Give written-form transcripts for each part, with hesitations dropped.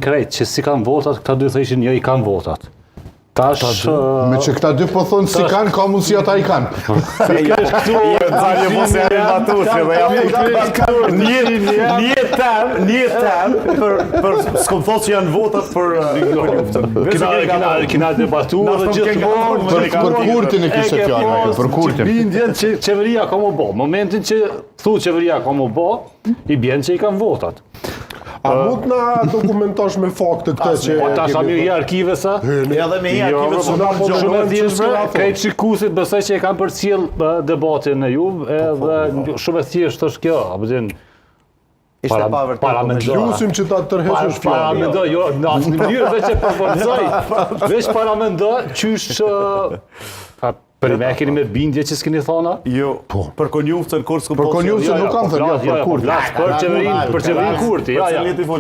krejt që si kanë votat, këta dy thëshin jo i kanë votat. Tash... Me që këta dy po thonë si kanë, ka mundësi ata i kanë. Një tem, për s'kom thot që janë votat për Konjuftën. Kina debatu edhe gjithmonë... Për Kurtin e kishte fjallë, për Kurtin. Bindjen që qeveria ka më bo. Momentin që thu qeveria ka më bo, i bjen që i kanë votat. A mund na dokumentosh me fakte këtë që... Po ta shami i arkive sa? Edhe me i arkive së nërë Shumë e thjeshtë, krejt shikusit besoj që e kanë përcjell debatin në Juve, edhe shumë e thjeshtë është kjo. Ishte pa vërtet. Lusim që ta tërheqësh fjallë. Paramendoj, jo, në asë mënyrë veç e përforcoj, veç paramendoj, qysh... Për me keni me bindje që s'keni thona? Jo, për Konjuftën kur s'kom Për Konjuftën nuk kanë thënë, për Kurtin. Për qeverin Kurti, ja.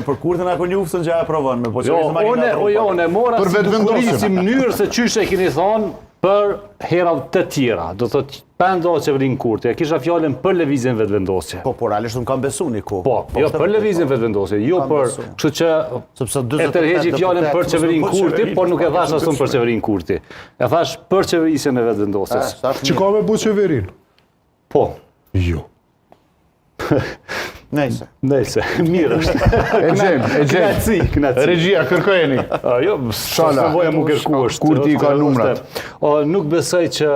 Për Kurtin e Konjuftën që e aprovon, me po Unë e mora si mënyrë se qysh e keni thonë për herat të tjera. Do të pendo qeverin Kurti, e kisha fjallin për lëvizjen vetëvendosje. Po, por realisht unë kam besu një ko. Po, jo për lëvizjen vetëvendosje, jo për kështu që e tërheqi fjallin për qeverin Kurti, por nuk e thash asun për qeverin Kurti. E thash për qeverisjen e vetëvendosjes. Që ka me bu qeverin? Po. Jo. Nejse, mirë është. E gjenë. Regjia, kërkojeni. Jo, shala, voja mu kërku është. Kurti i ka numrat. Nuk besoj që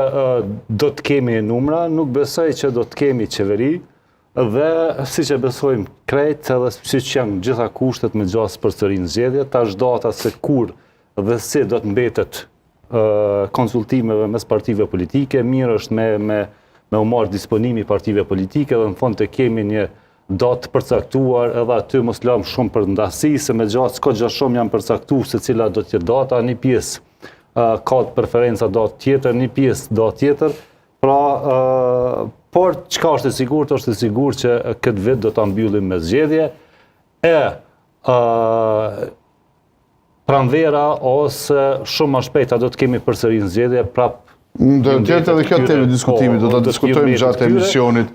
do të kemi numra, nuk besoj që do të kemi qeveri, dhe si që besojmë krejt, edhe si që janë gjitha kushtet me gjasë për të rinë zgjedhje, tash data se kur dhe si do të mbetet konsultimeve mes partive politike, mirë është me u marrë disponimi partive politike, dhe në fond të kemi një datë përcaktuar, edhe aty mos lam shumë për ndasi, se me gjatë s'ka gjë shumë janë përcaktuar se cila do t'jetë data, një pjesë ka të preferenca datë tjetër, një pjesë datë tjetër, pra, por çka është e sigurt që këtë vit do ta mbyllim me zgjedhje, pranvera ose shumë më shpejt do të kemi përsëri në zgjedhje prap. Do të jetë edhe kjo temë diskutimi, do ta diskutojmë gjatë emisionit.